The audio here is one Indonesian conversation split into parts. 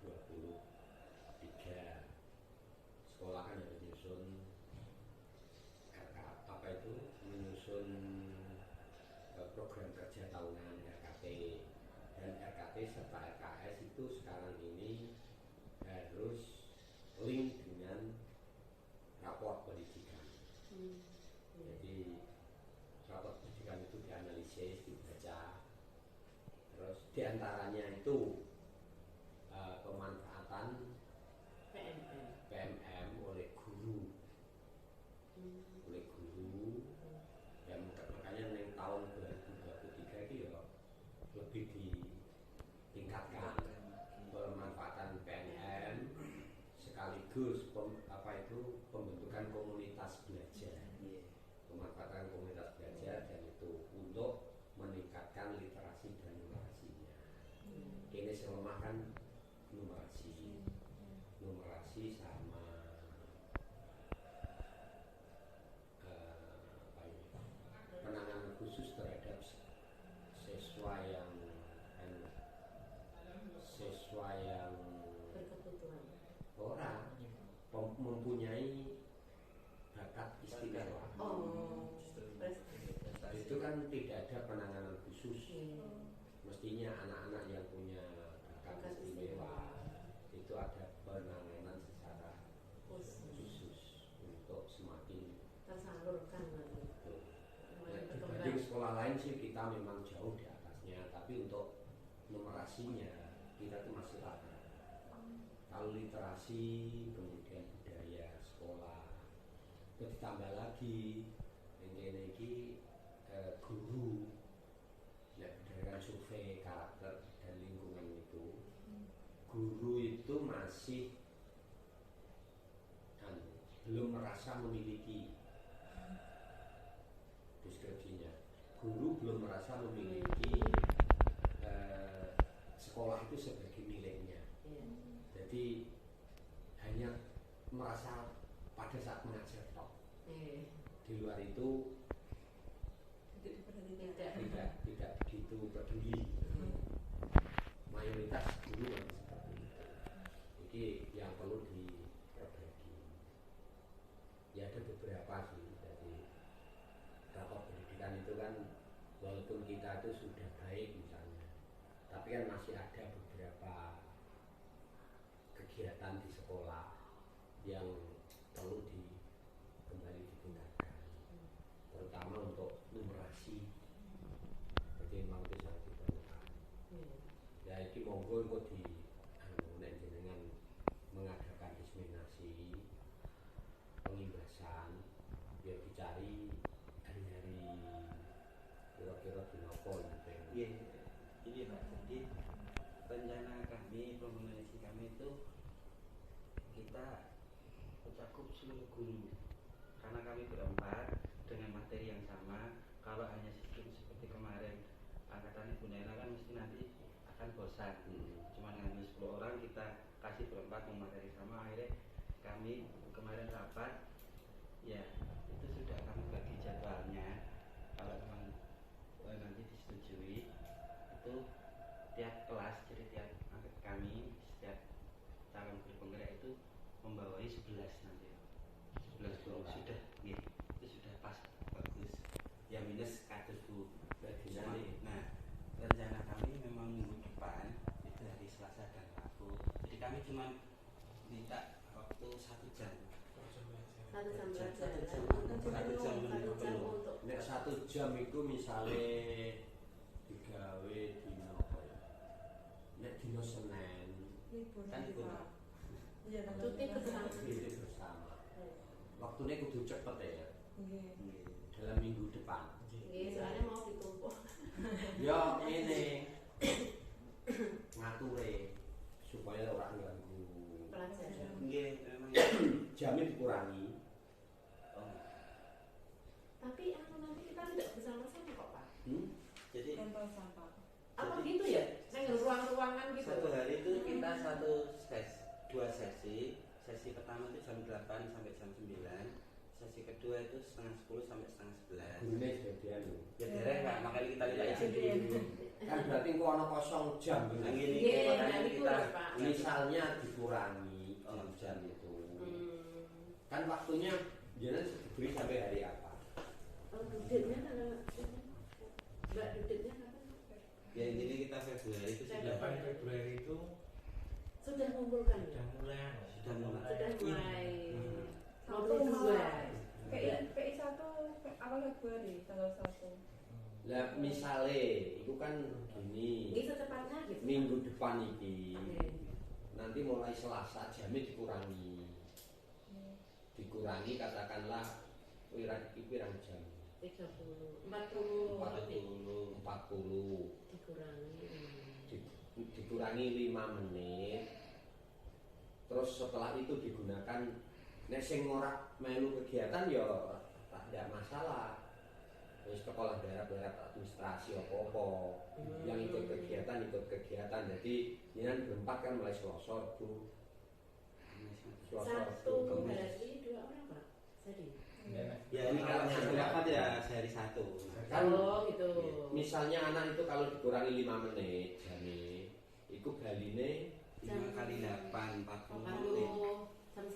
2023 sekolah kan yang menyusun menyusun program kerja tahunan RKT, dan RKT serta RKS itu sekarang ini harus link dengan raport pendidikan. Jadi raport pendidikan itu dianalisis, dibaca, terus diantaranya itu pemanfaatan PMM oleh guru, dan makanya yang tahun 2023 itu ya lebih ditingkatkan pemanfaatan PMM sekaligus pembentukan komunitas belajar, pemanfaatan komunitas belajar, dan itu untuk meningkatkan literasi dan numerasinya. Ini selemah kan numerasi sama penanganan khusus terhadap siswa yang berkebutuhan mempunyai bakat istimewa. Itu kan tidak ada penanganan khusus. Mestinya anak-anak yang punya bakat istimewa itu ada penanganan secara khusus untuk semakin tersalurkan lagi. Dibanding sekolah lain sih kita memang jauh di atasnya, tapi untuk numerasinya kita tuh masih lama. Kalau literasi, kemudian budaya sekolah, terus ditambah lagi ini guru, ya berdasarkan survei karakter dan lingkungan itu, guru itu masih belum merasa memiliki, deskripsinya, guru belum merasa memiliki sekolah itu sebagai miliknya. Jadi hanya merasa pada saat mengajar tok. Di luar itu tidak begitu peduli. Mayoritas guru seperti itu. Jadi yang perlu diperbaiki. Ya ada beberapa sih. Jadi rapor pendidikan itu kan walaupun kita itu sudah baik misalnya, tapi kan masih ada beberapa kegiatan di sekolah yang perlu kembali ditingkatkan, terutama untuk numerasi. Jadi memang itu sangat diperlukan. Ya ini monggo kok dengan mengadakan diseminasi, pengimbasan, ya dicari hari-hari kira-kira di nopo ini Pak, jadi rencana kami, promosi kami itu kita mencakup seluruh guru, karena kami berempat dengan materi yang sama. Kalau hanya sistem seperti kemarin angkatan Ibu Nena kan mesti nanti akan bosan. Cuma ngambil 10 orang, kita kasih berempat materi sama. Akhirnya kami kemarin rapat, ya itu sudah kami bagi jadwalnya. Kalau memang nanti disetujui, itu tiap kelas, jadi tiap kami, setiap calon guru penggerak itu membawai 11 nanti. 11 guru sudah, gitu. Itu sudah pas, bagus. Ya minus kados Bu. Nah, rencana kami memang minggu depan itu hari Selasa dan Rabu. Jadi kami cuma minta waktu 1 jam. 1 jam untuk 1 jam itu misalnya digawe dino apa ya? Nek dino Senin kan cuti bersama. Waktunya kudu cepet ya. Dalam minggu depan. Soalnya mau ditumpuk. Ya ini ngature supaya orang ganggu Pelajaran. Jamnya dikurangi. Tapi nanti kita tidak bersama-sama kok Pak. Jadi Apa gitu ya? Saya ruang-ruangan gitu. Satu hari itu kita dua sesi. Sesi pertama itu jam 8 sampai jam 9. sesi kedua itu setengah 10 sampai setengah 11. Gurune sebagian lho. Ya dereng Pak, makanya kita minta izin Iya. dulu. Kan berarti kok ana kosong jam Nah, bener. ini Iya, makanya nah, itu kita loh, Pak. Misalnya dikurangi jam itu. Kan waktunya jangan diberi sampai hari apa? Oh, duduknya kalau Mbak duduknya kapan? ya intinya kita Februari itu sudah 8 Februari itu Sudah mengumpulkan ya? sudah mulai. Sudah mulai Satu nomor 2. PI 1 awal Februari tanggal 1. Lah misale itu kan gini. Ini secepatnya gitu. Minggu depan iki. Oke. Nanti mulai Selasa jamnya dikurangi. Dikurangi katakanlah pirang jam. 30, 40, 40 dikurangi 5 menit. Terus setelah itu digunakan nek sing ora melu kegiatan ya tidak masalah. Wis sekolah daerah administrasi apa-apa. Yang ikut kegiatan. Jadi ini berempat kan mulai Selasa, Bu. satu Kemis. hari 2 orang Pak. Jadi. Ya ini kalau yang berapa ya sehari satu. Kan Oh gitu. misalnya anak itu kalau dikurangi 5 menit jane iku baline 5 kali 8 40 menit. 40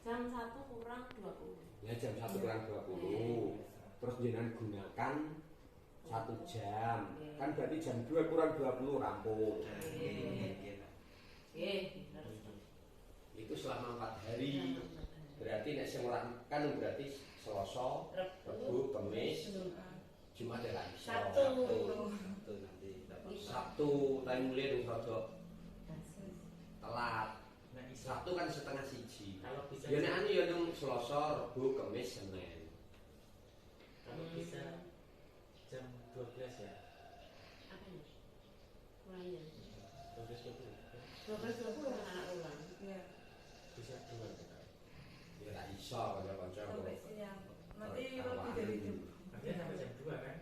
jam 1 kurang 20. ya jam 1 kurang 20. Terus jenengan gunakan 1 jam. Kan berarti jam 2 kurang 20 rampung. Harus. Itu selama 4 hari. Berarti nek sing ora kan berarti Selasa, Rabu, Kamis, Jumat ya iso. Sabtu. Sabtu nanti dapat. Sabtu time mulai rada telat. Nah, bisa Sabtu kan setengah 1. kalau bisa Ya nek anu ya nang Selasa, Rabu, Kamis, Senin. kalau bisa jam 12 ya. Apa ya? Mulainya. 12 12 anak ulang. Iya. bisa 2 kita. Ya tak iso kanca-kanca. Sampai siang. Nanti lebih dari jam. Nanti sampai jam 2 kan?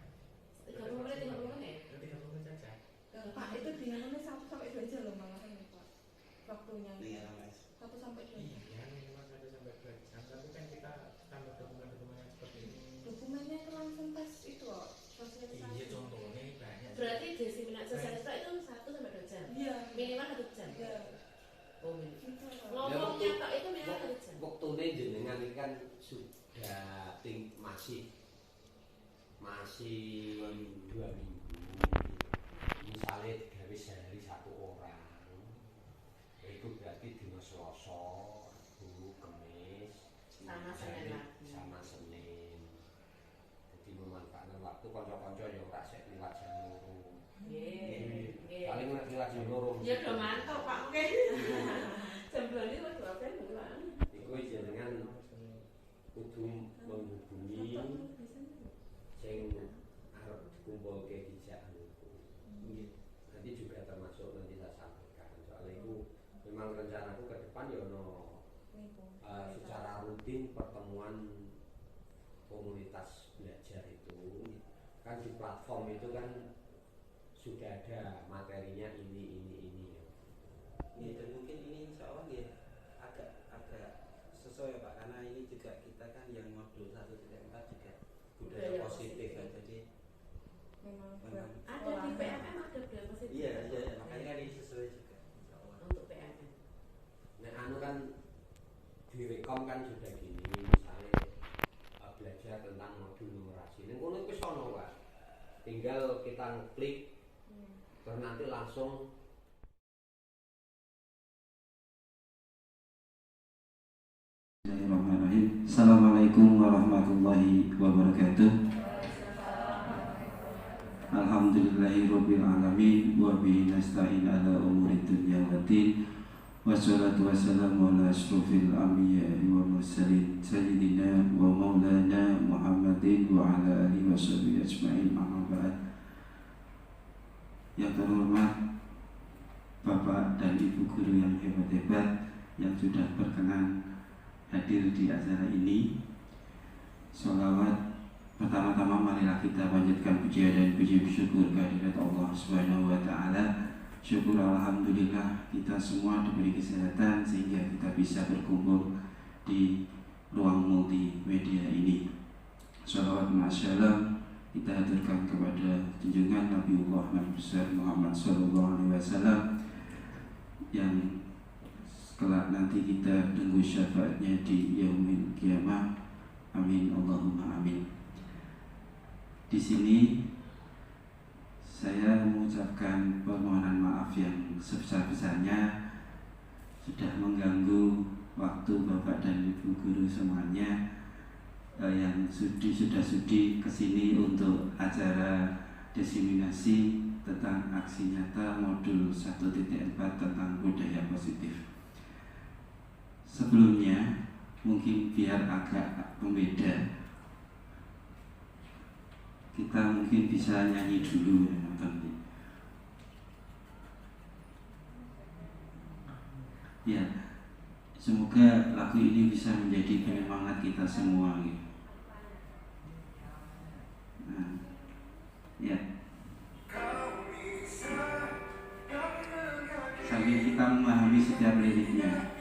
30 menit 30 menit. 30 menit saja. Pak itu dianunya 1 sampai 2 jam loh malah ini Pak. Waktunya. Iya, Mas. 1 sampai 2 jam. Iya, minimal 1 sampai 2 jam. Tapi kan kita tambah dokumen-dokumen yang seperti ini. Dokumennya itu langsung tes itu loh. Sosialisasi. Iya, contohnya banyak. Berarti diseminasi sosial itu 1 sampai 2 jam. Iya. Minimal 1 jam. Iya. Oh, minimal. Gitu, Pak. Ngomongnya Pak itu minimal 1 jam. Waktune jenengan ini kan sudah masih 2 minggu. Misalnya gawe sehari 1 orang. Itu berarti dina Selasa, Rabu, Kamis, Sama Senin lagi. sama Senin. Jadi memanfaatkan waktu kanca-kanca ya ora sek liwat jam 2. Nggih. Paling nek liwat jam 2. Ya udah mantap Pak, oke. Jam 2 ini udah apa bulan. Iku jenengan kudu menghubungi sing arep dikumpulke dijak niku. Nanti juga termasuk nanti saya sampaikan. Soalnya itu memang rencanaku ke depan ya ono secara rutin pertemuan komunitas belajar itu kan di platform itu kan sudah ada materinya ini ya. Ya, dan mungkin ini insya Allah ya agak sesuai ya Pak, karena ini juga kita kan yang modul 1.4 juga budaya positif kan, jadi Memang memang Ada di PMM ada budaya positif. iya makanya kan ini sesuai juga insya Allah. Untuk PMM. Nah anu kan direkom kan sudah gini misalnya belajar tentang modul numerasi. Ning kono wis ono Pak. Tinggal kita ngeklik terus nanti langsung Bismillahirrahmanirrahim. Assalamualaikum warahmatullahi wabarakatuh. Alhamdulillahirabbil alamin wa bihi nasta'in ala umuri dunya waddin. Wassalatu wassalamu ala asyrofil anbiya'i wal mursalin sayyidina wa maulana Muhammadin wa ala alihi washabihi ajma'in. Amma ba'd. Yang terhormat Bapak dan Ibu guru yang hebat-hebat yang sudah berkenan hadir di acara ini. Sholawat pertama-tama marilah kita panjatkan pujian dan puji syukur kehadirat Allah Subhanahu wa taala. Syukur alhamdulillah kita semua diberi kesehatan sehingga kita bisa berkumpul di ruang multimedia ini. Shalawat ma'asyalam kita haturkan kepada junjungan Nabiullah Nabi besar Muhammad Sallallahu Alaihi Wasallam yang kelak nanti kita tunggu syafaatnya di yaumil kiamah. Amin Allahumma amin. Di sini saya mengucapkan permohonan maaf yang sebesar-besarnya sudah mengganggu waktu Bapak dan Ibu guru semuanya yang sudah sudi kesini untuk acara diseminasi tentang aksi nyata modul 1.4 tentang budaya positif. Sebelumnya mungkin biar agak membeda, kita mungkin bisa nyanyi dulu ya, ya, semoga lagu ini bisa menjadi penyemangat kita semua gitu. Nah, ya, sambil kita memahami setiap liriknya.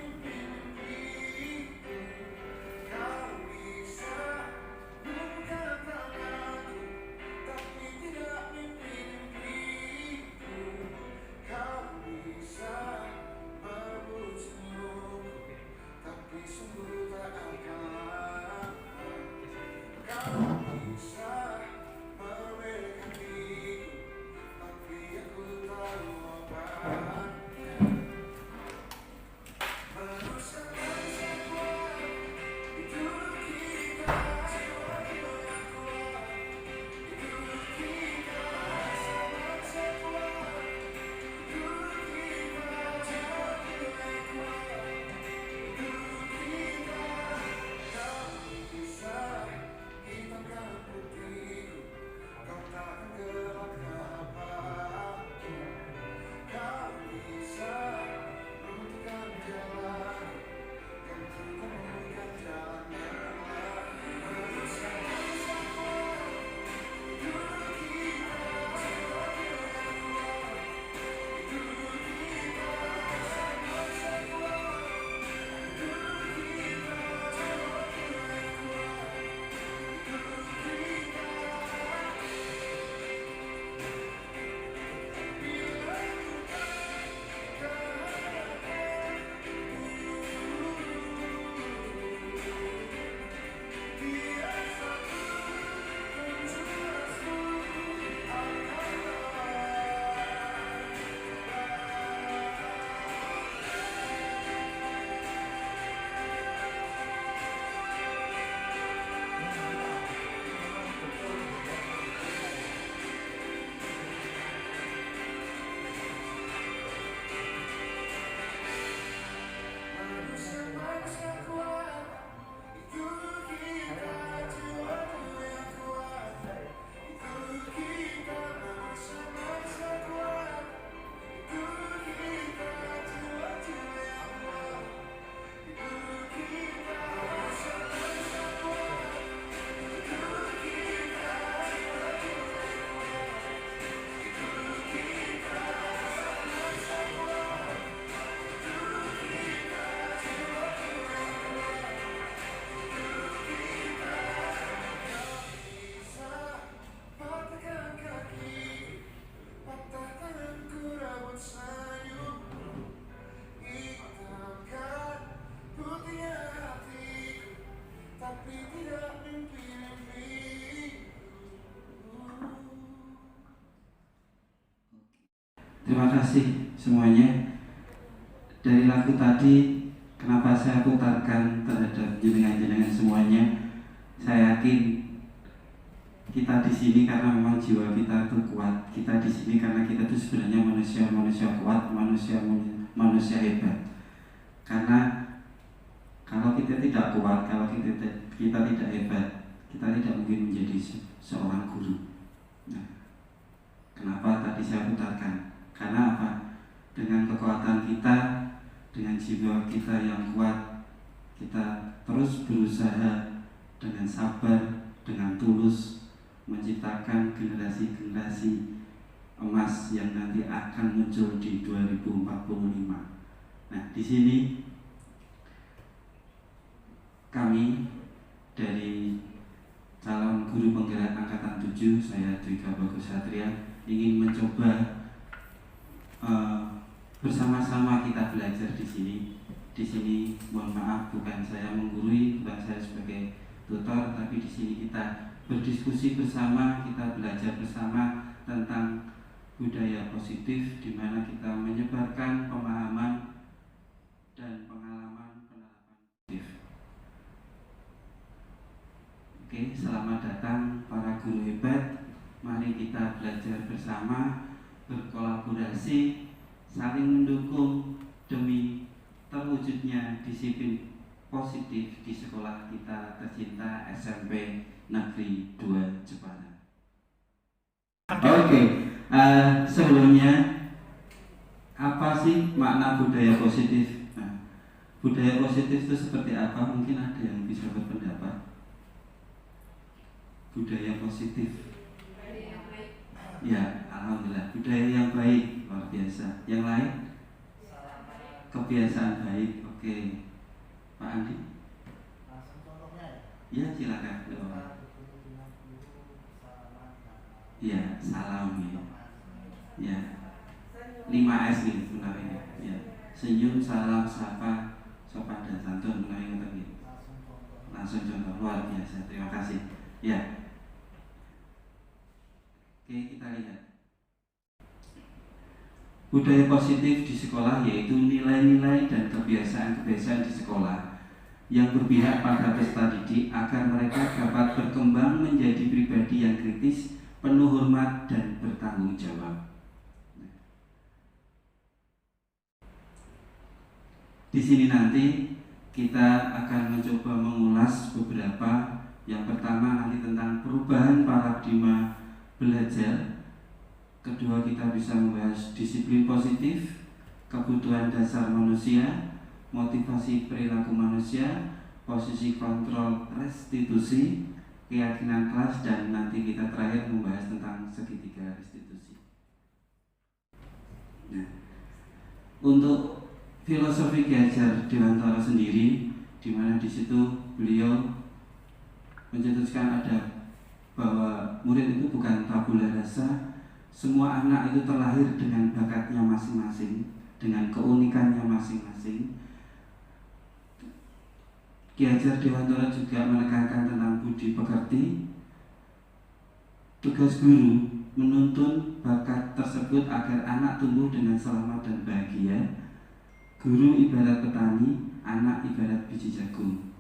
Terima kasih semuanya. Dari lagu tadi, kenapa saya putarkan terhadap jenengan-jenengan semuanya? Saya yakin kita di sini karena memang jiwa kita itu kuat. Kita di sini karena kita itu sebenarnya manusia kuat, manusia hebat. Karena kalau kita tidak kuat, kalau kita tidak hebat, kita tidak mungkin menjadi seorang guru. Nah, kenapa tadi saya putarkan? Karena apa? Dengan kekuatan kita, dengan jiwa kita yang kuat, kita terus berusaha dengan sabar, dengan tulus menciptakan generasi-generasi emas yang nanti akan muncul di 2045. Nah, di sini kami dari calon guru penggerak angkatan 7, saya Dwika Bagus Satria, ingin mencoba bersama-sama kita belajar di sini. Di sini mohon maaf, bukan saya menggurui, bukan saya sebagai tutor, tapi di sini kita berdiskusi bersama, kita belajar bersama tentang budaya positif, di mana kita menyebarkan pemahaman dan pengalaman penerapan positif. Oke, selamat datang para guru hebat. Mari kita belajar bersama, berkolaborasi, saling mendukung demi terwujudnya disiplin positif di sekolah kita tercinta SMP Negeri 2 Jepara. Oke, sebelumnya apa sih makna budaya positif? Nah, budaya positif itu seperti apa? Mungkin ada yang bisa berpendapat. Budaya positif. Ya, alhamdulillah, budaya yang baik, luar biasa. Yang lain? Kebiasaan baik. Oke, Pak Andi. Langsung contohnya Ya, silakan. Ya, salam ya. Ya, 5S gitu menawi. Ya, senyum, salam, sapa, sopan dan santun menawi ngoten nggih. Langsung contoh, luar biasa. Terima kasih. Ya. Oke, kita lihat. Budaya positif di sekolah yaitu nilai-nilai dan kebiasaan-kebiasaan di sekolah yang berpihak pada peserta didik agar mereka dapat berkembang menjadi pribadi yang kritis, penuh hormat dan bertanggung jawab. Di sini nanti kita akan mencoba mengulas beberapa. Yang pertama nanti tentang perubahan paradigma belajar. Kedua, kita bisa membahas disiplin positif, kebutuhan dasar manusia, motivasi perilaku manusia, posisi kontrol restitusi, keyakinan kelas, dan nanti kita terakhir membahas tentang segitiga restitusi. Nah, untuk filosofi Ki Hajar Dewantara sendiri, di mana di situ beliau mencetuskan ada bahwa murid itu bukan tabula rasa. Semua anak itu terlahir dengan bakatnya masing-masing, dengan keunikannya masing-masing. Ki Hajar Dewantara juga menekankan tentang budi pekerti. Tugas guru menuntun bakat tersebut agar anak tumbuh dengan selamat dan bahagia. Guru ibarat petani, anak ibarat biji jagung.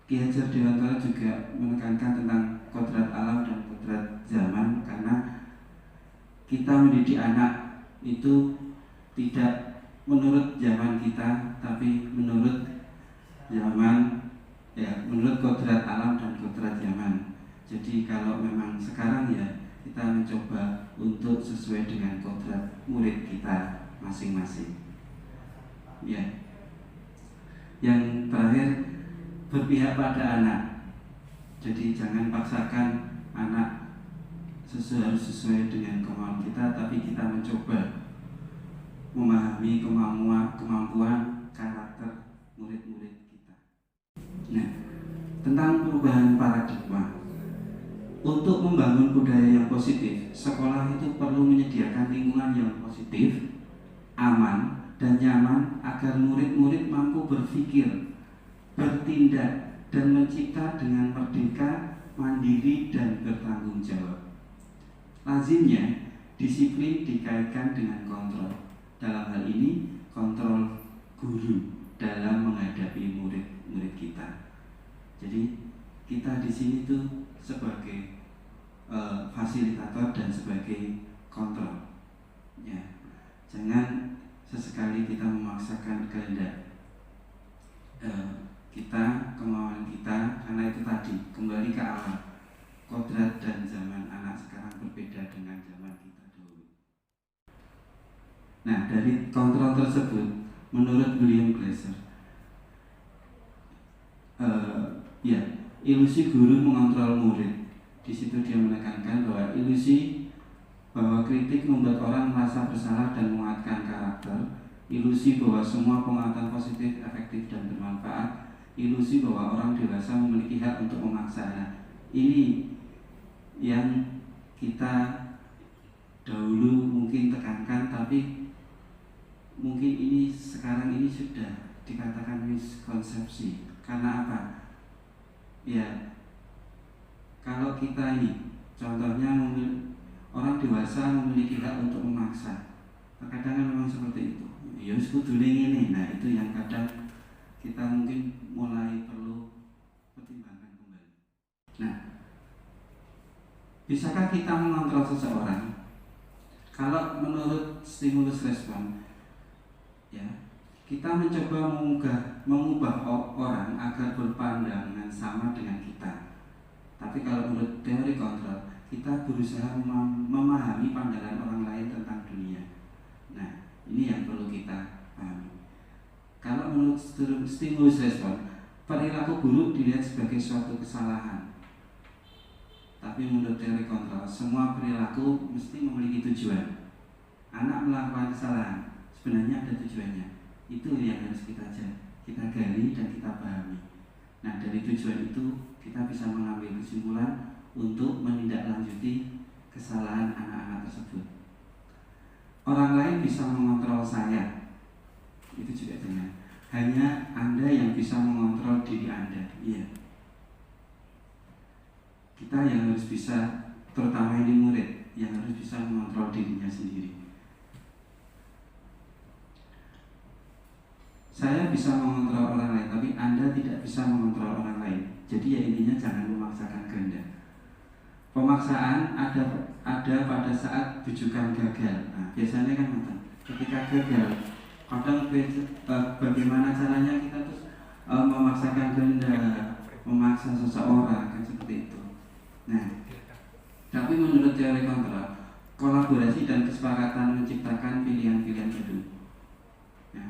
Ki Hajar Dewantara juga menekankan tentang kodrat alam dan kodrat zaman, karena kita mendidik anak itu tidak menurut zaman kita, tapi menurut zaman, ya, menurut kodrat alam dan kodrat zaman. Jadi kalau memang sekarang ya kita mencoba untuk sesuai dengan kodrat murid kita masing-masing. Ya. Yang terakhir, berpihak pada anak. Jadi jangan paksakan anak harus sesuai dengan kemauan kita, tapi kita mencoba memahami kemampuan karakter murid-murid kita. Nah, tentang perubahan paradigma. Untuk membangun budaya yang positif, sekolah itu perlu menyediakan lingkungan yang positif, aman, dan nyaman agar murid-murid mampu berpikir, bertindak, dan mencipta dengan merdeka, mandiri, dan bertanggung jawab. Lazimnya, disiplin dikaitkan dengan kontrol. Dalam hal ini, kontrol guru dalam menghadapi murid-murid kita. Jadi, kita di sini tuh sebagai fasilitator dan sebagai kontrol. Ya, jangan sesekali kita memaksakan kehendak kita, kemauan kita, karena itu tadi kembali ke awal. Kodrat dan zaman anak sekarang berbeda dengan zaman kita dulu. Nah, dari kontrol tersebut, menurut William Glasser, ilusi guru mengontrol murid. Di situ dia menekankan bahwa ilusi bahwa kritik membuat orang merasa bersalah dan menguatkan karakter, ilusi bahwa semua penguatan positif, efektif, dan bermanfaat, ilusi bahwa orang dewasa memiliki hak untuk memaksa. Nah, ini yang kita dahulu mungkin tekankan, tapi mungkin ini sekarang ini sudah dikatakan miskonsepsi. Karena apa? Ya, kalau kita ini contohnya orang dewasa memiliki hak untuk memaksa, terkadang kan memang seperti itu. Ya kudune ini. Nah, itu yang kadang kita mungkin mulai perlu pertimbangkan kembali. Nah, bisakah kita mengontrol seseorang? Kalau menurut stimulus respon, ya, kita mencoba mengubah orang agar berpandangan sama dengan kita. Tapi kalau menurut teori kontrol, kita berusaha memahami pandangan orang lain tentang dunia. Nah, ini yang perlu kita pahami. Kalau menurut stimulus respon, perilaku buruk dilihat sebagai suatu kesalahan. Tapi menurut teori kontrol, semua perilaku mesti memiliki tujuan. Anak melakukan kesalahan, sebenarnya ada tujuannya. Itu yang harus kita gali dan kita pahami. Nah, dari tujuan itu kita bisa mengambil kesimpulan untuk menindaklanjuti kesalahan anak-anak tersebut. Orang lain bisa mengontrol saya, itu juga jangan. Hanya Anda yang bisa mengontrol diri Anda. Iya. Kita yang harus bisa, terutama ini murid, yang harus bisa mengontrol dirinya sendiri. Saya bisa mengontrol orang lain, tapi Anda tidak bisa mengontrol orang lain. Jadi ya intinya jangan memaksakan kehendak. Pemaksaan ada pada saat bujukan gagal. Nah, biasanya kan ketika gagal, kadang bagaimana caranya kita terus memaksakan kehendak, memaksa seseorang, kan seperti itu. Nah, tapi menurut teori kontrol, kolaborasi dan kesepakatan menciptakan pilihan-pilihan baru. Nah,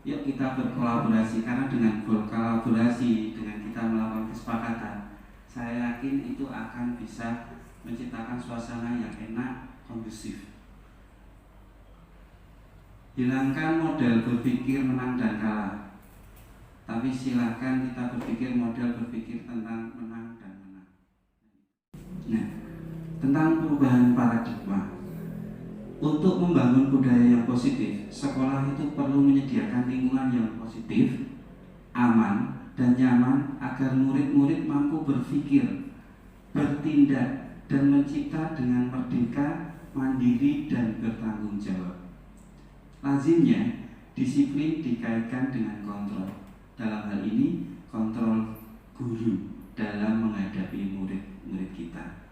yuk kita berkolaborasi, karena dengan berkolaborasi, dengan kita melakukan kesepakatan, saya yakin itu akan bisa menciptakan suasana yang enak, kondusif. Hilangkan model berpikir menang dan kalah, tapi silakan kita berpikir model berpikir tentang menang dan menang. Nah, tentang perubahan paradigma. Untuk membangun budaya yang positif, sekolah itu perlu menyediakan lingkungan yang positif, aman, dan nyaman agar murid-murid mampu berpikir, bertindak, dan mencipta dengan merdeka, mandiri, dan bertanggung jawab. Lazimnya, disiplin dikaitkan dengan kontrol. Dalam hal ini, kontrol guru dalam menghadapi murid-murid kita.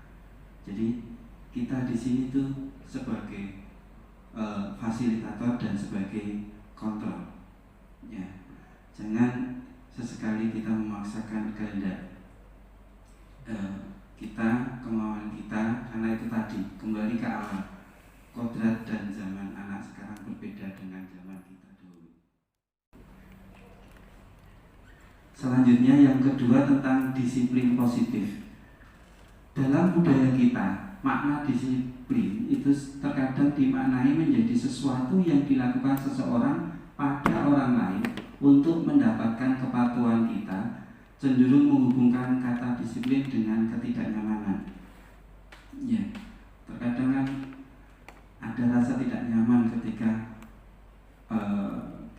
Jadi, kita di sini tuh sebagai fasilitator dan sebagai kontrol. Ya, jangan sesekali kita memaksakan kehendak kita, kemauan kita, karena itu tadi kembali ke awal. Kodrat dan zaman anak sekarang berbeda dengan zaman kita dulu. Selanjutnya yang kedua tentang disiplin positif. Dalam budaya kita, makna disiplin itu terkadang dimaknai menjadi sesuatu yang dilakukan seseorang pada orang lain untuk mendapatkan kepatuhan kita, cenderung menghubungkan kata disiplin dengan ketidaknyamanan. Ya, terkadang kan ada rasa tidak nyaman ketika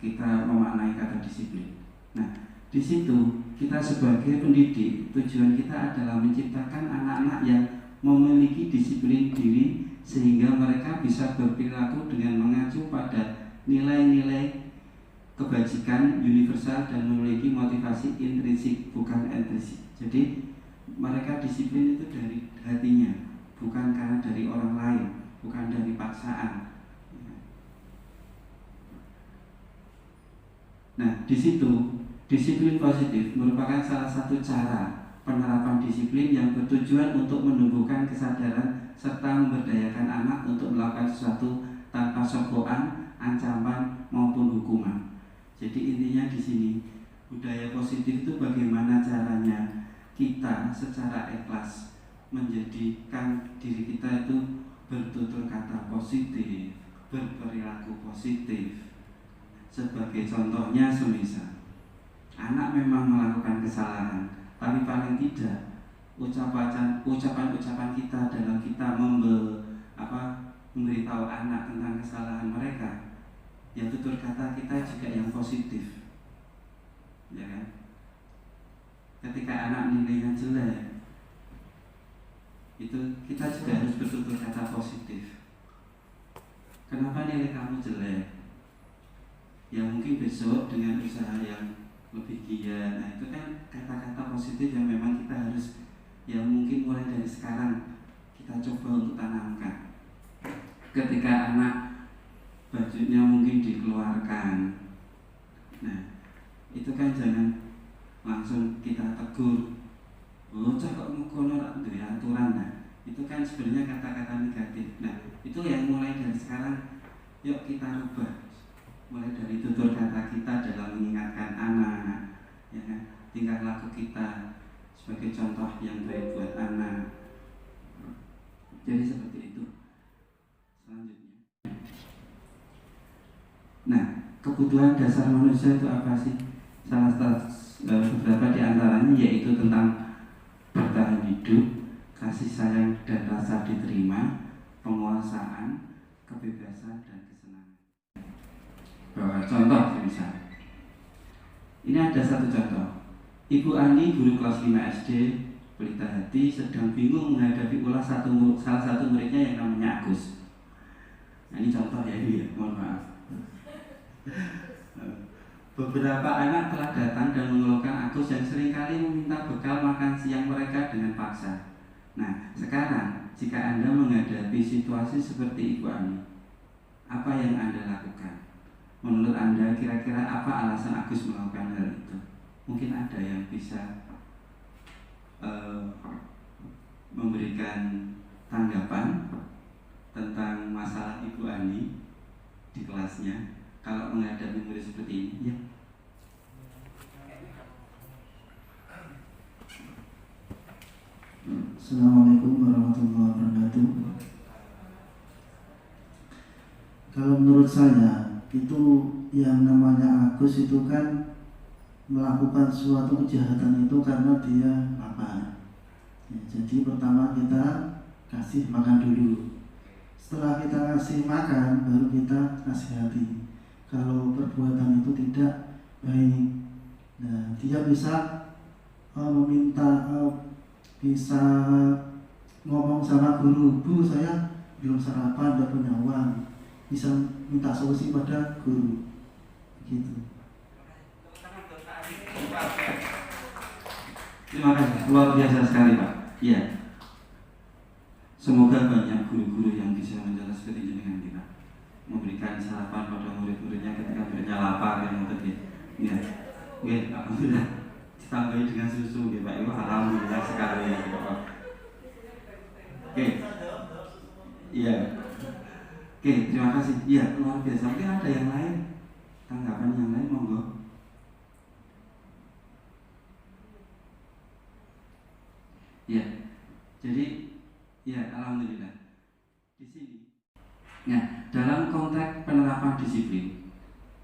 kita memaknai kata disiplin. Nah, di situ kita sebagai pendidik, tujuan kita adalah menciptakan anak-anak yang memiliki disiplin diri sehingga mereka bisa berperilaku dengan mengacu pada nilai-nilai kebajikan universal dan memiliki motivasi intrinsik, bukan ekstrinsik. Jadi mereka disiplin itu dari hatinya, bukan karena dari orang lain, bukan dari paksaan. Nah, di situ disiplin positif merupakan salah satu cara penerapan disiplin yang bertujuan untuk menumbuhkan kesadaran serta memberdayakan anak untuk melakukan sesuatu tanpa sokokan, ancaman maupun hukuman. Jadi intinya di sini budaya positif itu bagaimana caranya kita secara ikhlas menjadikan diri kita itu bertutur kata positif, berperilaku positif. Sebagai contohnya semisal anak memang melakukan kesalahan, tapi paling tidak ucapan-ucapan kita dalam kita memberitahu anak tentang kesalahan mereka, ya tutur kata kita juga yang positif, ya kan? Ketika anak nilainya jelek, itu kita juga harus bertutur kata positif. Kenapa nilai kamu jelek? Ya mungkin besok dengan usaha yang lebih giat. Nah itu kan kata-kata positif yang memang kita harus, yang mungkin mulai dari sekarang kita coba untuk tanamkan. Ketika anak bajunya mungkin dikeluarkan, nah itu kan jangan langsung kita tegur, bocah kok ngono ora duwe aturan. Nah itu kan sebenarnya kata-kata negatif. Nah itu yang mulai dari sekarang yuk kita rubah, mulai dari tutur kata kita dalam mengingatkan anak, ya kan? Tingkah laku kita sebagai contoh yang baik buat anak. Jadi seperti itu. Selanjutnya, nah kebutuhan dasar manusia itu apa sih? Beberapa di antaranya yaitu tentang bertahan hidup, kasih sayang dan rasa diterima, penguasaan, kebebasan dan kesenangan. Bahwa contoh misalnya, ini ada satu contoh. Ibu Ani, guru kelas 5 SD, Pelita Hati, sedang bingung menghadapi ulas salah satu muridnya yang namanya Agus. Nah ini contoh ya, mohon maaf. Beberapa anak telah datang dan mengeluhkan Agus yang seringkali meminta bekal makan siang mereka dengan paksa. Nah, sekarang jika Anda menghadapi situasi seperti Ibu Ani, apa yang Anda lakukan? Menurut Anda kira-kira apa alasan Agus melakukan hal itu? Mungkin ada yang bisa memberikan tanggapan tentang masalah Ibu Ani di kelasnya kalau menghadapi murid seperti ini, ya. Assalamualaikum warahmatullahi wabarakatuh. Kalau menurut saya itu yang namanya Agus itu kan melakukan suatu kejahatan itu karena dia lapar. Ya, jadi pertama kita kasih makan dulu. Setelah kita kasih makan baru kita nasihati. Kalau perbuatan itu tidak baik, nah dia bisa bisa ngomong sama guru, Bu saya belum sarapan, tidak punya uang, bisa minta solusi pada guru, gitu. Terima kasih, luar biasa sekali Pak. Iya. Semoga banyak guru-guru yang bisa menjelaskan ini dengan kita, memberikan sarapan pada murid-muridnya ketika muridnya lapar yang tadi. Ya, oke, alhamdulillah. Ditambahi dengan susu, ya Pak. Alhamdulillah sekali ya Pak. Oke, iya. Oke, terima kasih. Iya, luar biasa. Mungkin ada yang lain, tanggapan yang lain, monggo. Ya, jadi ya alhamdulillah di sini. Nah, dalam konteks penerapan disiplin,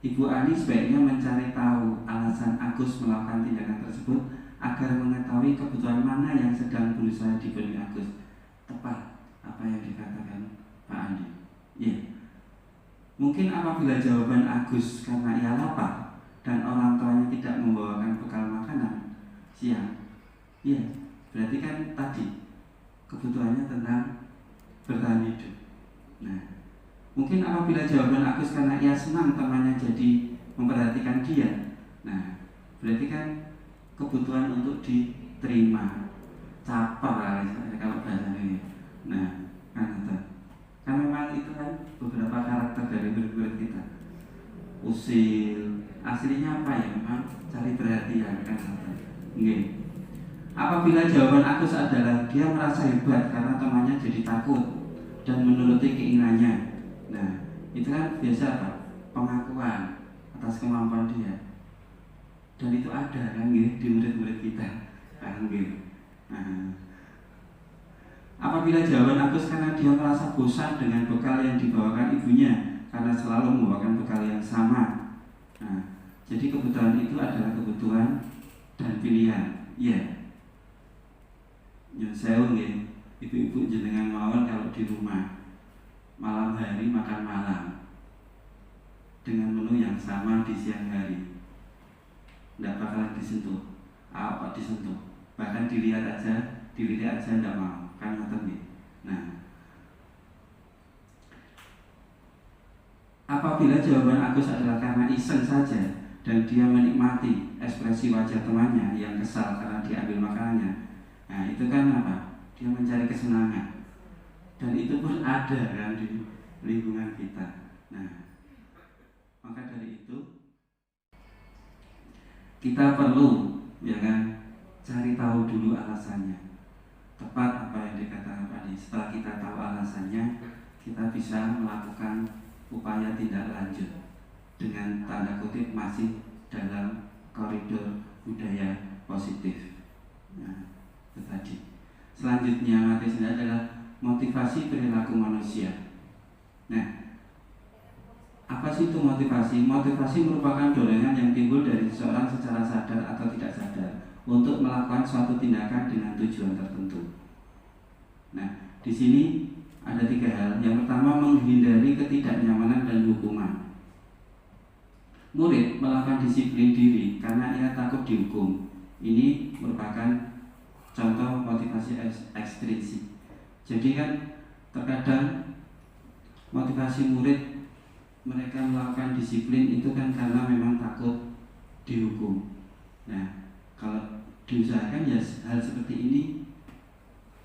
Ibu Ani sebaiknya mencari tahu alasan Agus melakukan tindakan tersebut agar mengetahui kebutuhan mana yang sedang berusaha dipenuhi Agus. Tepat apa yang dikatakan Pak Andi. Ya, mungkin apabila jawaban Agus karena ia lapar dan orang tuanya tidak membawakan bekal makanan siang, ya berarti kan tadi kebutuhannya tentang bertahan hidup. Nah, mungkin apabila jawaban Agus karena ia senang temannya jadi memperhatikan dia, nah berarti kan kebutuhan untuk diterima, caper lah kalau bahasa ini. Nah, kan memang itu kan beberapa karakter dari murid-murid kita. Usil, aslinya apa ya? Memang cari perhatian kan. Nggih. Apabila jawaban Agus adalah dia merasa hebat karena temannya jadi takut dan menuruti keinginannya, nah itu kan biasa Pak, pengakuan atas kemampuan dia, dan itu ada kan di murid-murid kita kan gitu. Nah, apabila jawaban Agus karena dia merasa bosan dengan bekal yang dibawakan ibunya karena selalu membawakan bekal yang sama, nah Jadi kebutuhan itu adalah kebutuhan dan pilihan. Iya. Nyun sewu nggih, ibu-ibu jenengan mawon kalau di rumah malam hari makan malam dengan menu yang sama di siang hari, tidak bakalan disentuh. Apa disentuh? Bahkan dilihat aja tidak mau. Kan ngoten nggih. Nah, apabila jawaban Agus adalah karena iseng saja dan dia menikmati ekspresi wajah temannya yang kesal karena diambil makanannya, nah itu kan apa? Dia mencari kesenangan, dan itu pun ada kan di lingkungan kita. Nah, maka dari itu kita perlu ya kan cari tahu dulu alasannya. Tepat apa yang dikatakan tadi. Setelah kita tahu alasannya, kita bisa melakukan upaya tindak lanjut dengan tanda kutip masih dalam koridor budaya positif. Nah, itu tadi. Selanjutnya materi ini adalah motivasi perilaku manusia. Nah, apa sih itu motivasi? Motivasi merupakan dorongan yang timbul dari seseorang secara sadar atau tidak sadar untuk melakukan suatu tindakan dengan tujuan tertentu. Nah, di sini ada 3 hal. Yang pertama, menghindari ketidaknyamanan dan hukuman. Murid melakukan disiplin diri karena ia takut dihukum. Ini merupakan contoh motivasi ekstrinsik. Jadi kan terkadang motivasi murid mereka melakukan disiplin itu kan karena memang takut dihukum. Nah, kalau diusahakan ya hal seperti ini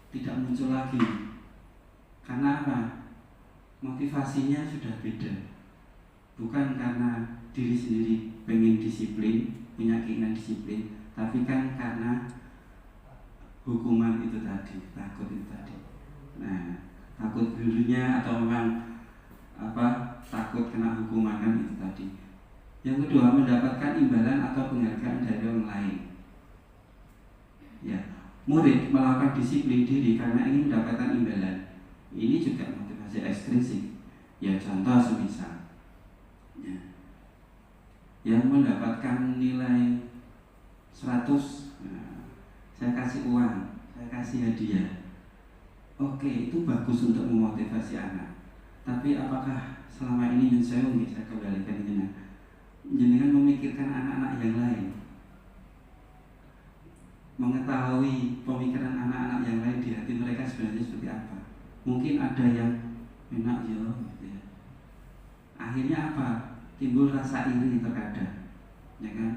tidak muncul lagi. Karena apa? Motivasinya sudah beda. Bukan karena diri sendiri pengen disiplin, punya keinginan disiplin, tapi kan karena hukuman itu tadi, takut itu tadi. Nah, takut gurunya atau memang takut kena hukuman kan itu tadi. Yang kedua, mendapatkan imbalan atau penghargaan dari orang lain. Ya, murid melakukan disiplin diri karena ingin mendapatkan imbalan. Ini juga motivasi ekstrinsik. Ya, contoh semisal ya, yang mendapatkan nilai 100, nah, saya kasih uang, saya kasih hadiah. Oke, itu bagus untuk memotivasi anak. Tapi apakah selama ini saya kembalikan jenengan memikirkan anak-anak yang lain, mengetahui pemikiran anak-anak yang lain di hati mereka sebenarnya seperti apa? Mungkin ada yang enak ya, gitu ya. Akhirnya apa? Timbul rasa iri terkadang, ya kan?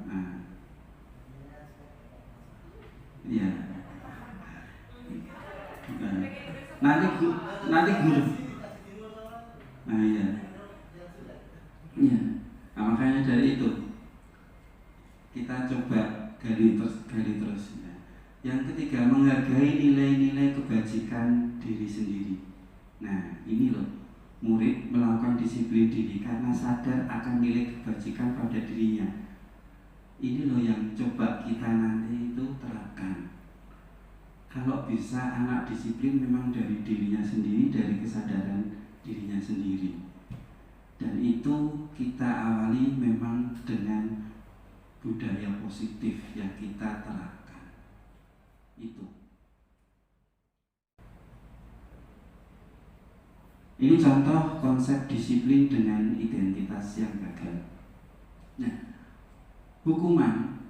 Nah, ya. Nanti guru. Nah, ya. Ya. Nah, makanya dari itu kita coba gali terus. Ya. Yang ketiga, menghargai nilai-nilai kebajikan diri sendiri. Nah, ini loh, murid melakukan disiplin diri karena sadar akan nilai kebajikan pada dirinya. Ini loh yang coba kita nanti itu terapkan. Kalau bisa anak disiplin memang dari dirinya sendiri, dari kesadaran dirinya sendiri. Dan itu kita awali memang dengan budaya positif yang kita terapkan. Itu. Ini contoh konsep disiplin dengan identitas yang gagal. Nah, hukuman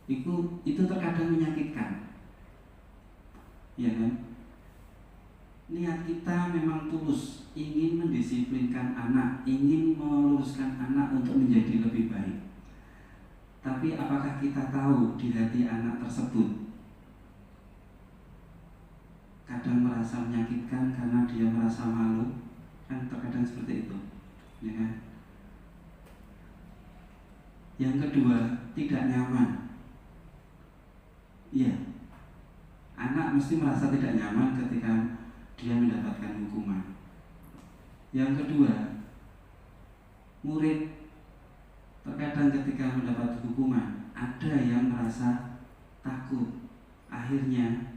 itu terkadang menyakitkan, ya kan? Niat kita memang tulus, ingin mendisiplinkan anak, ingin meluruskan anak untuk menjadi lebih baik. Tapi apakah kita tahu di hati anak tersebut kadang merasa menyakitkan karena dia merasa malu? Kan terkadang seperti itu, ya kan? Yang kedua, tidak nyaman. Iya, anak mesti merasa tidak nyaman ketika dia mendapatkan hukuman. Yang kedua, murid terkadang ketika mendapat hukuman ada yang merasa takut, akhirnya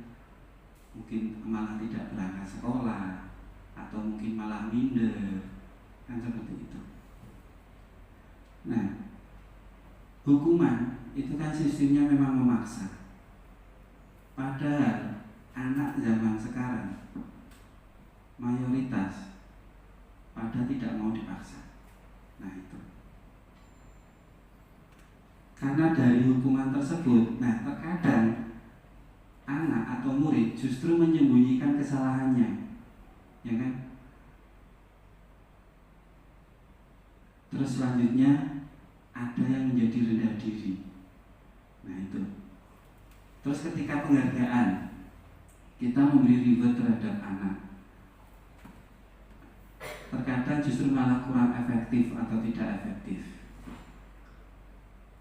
mungkin malah tidak berangkat sekolah atau mungkin malah minder, kan seperti itu. Nah, hukuman itu kan sistemnya memang memaksa. Padahal anak zaman sekarang mayoritas pada tidak mau dipaksa. Nah itu. Karena dari hukuman tersebut, nah terkadang anak atau murid justru menyembunyikan kesalahannya, ya kan? Terus selanjutnya ada yang menjadi rendah diri. Nah itu. Terus ketika penghargaan, kita memberi reward terhadap anak, terkadang justru malah kurang efektif atau tidak efektif,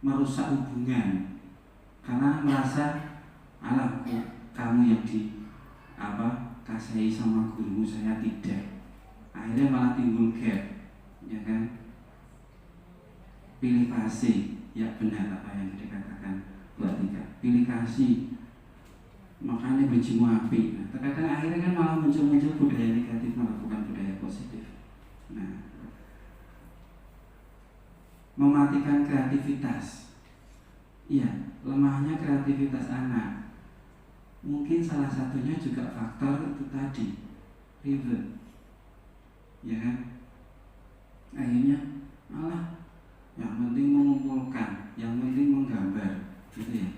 merusak hubungan karena merasa alah kamu yang kasihi sama gurumu, saya tidak. Akhirnya malah timbul gap, ya kan? Pilih kasih, ya benar apa yang dikatakan Mbak Tika. Pilih kasih, makanya bencimu api. Nah, terkadang akhirnya kan malah muncul budaya negatif, malah bukan budaya positif. Nah, mematikan kreativitas. Iya, lemahnya kreativitas anak. Mungkin salah satunya juga faktor itu tadi, reward. Ya kan? Akhirnya malah yang penting mengumpulkan, yang penting menggambar, gitu ya.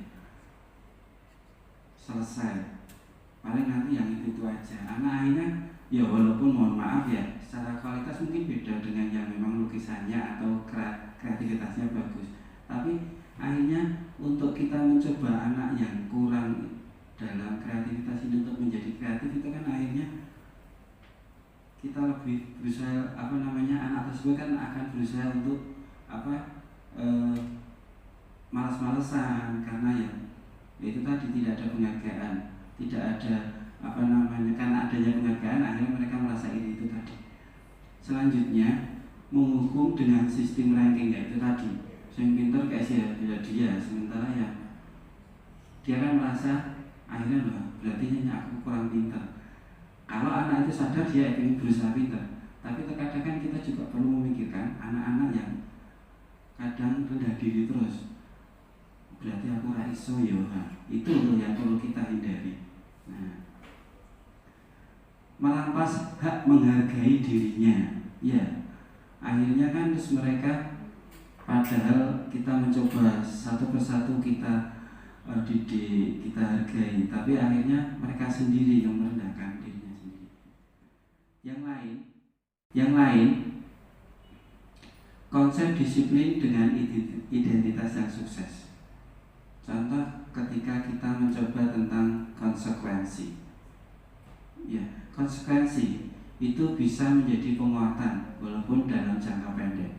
Selesai. Paling nanti yang itu aja. Anak akhirnya ya walaupun mohon maaf ya, secara kualitas mungkin beda dengan yang memang lukisannya atau kreativitasnya bagus. Tapi akhirnya untuk kita mencoba anak yang kurang dalam kreativitas ini untuk menjadi kreatif, itu kan akhirnya kita lebih berusaha anak tersebut kan akan berusaha untuk malas-malesan karena ya itu tadi tidak ada penghargaan, tidak ada karena adanya penghargaan akhirnya mereka merasa itu tadi. Selanjutnya menghukum dengan sistem ranking, yaitu tadi yang pintar kayak dia, sementara ya dia kan merasa akhirnya loh berarti hanya aku kurang pintar. Kalau anak itu sadar dia ingin berusaha pintar, tapi terkadang kan kita juga perlu memikirkan anak-anak yang kadang rendah diri terus, berarti aku raiso ya. Itu yang perlu kita hindari. Nah, merampas hak menghargai dirinya, ya akhirnya kan terus mereka, padahal kita mencoba satu persatu kita didik, kita hargai, tapi akhirnya mereka sendiri yang merendahkan dirinya sendiri. Yang lain konsep disiplin dengan identitas yang sukses. Contoh ketika kita mencoba tentang konsekuensi. Ya, konsekuensi itu bisa menjadi penguatan walaupun dalam jangka pendek.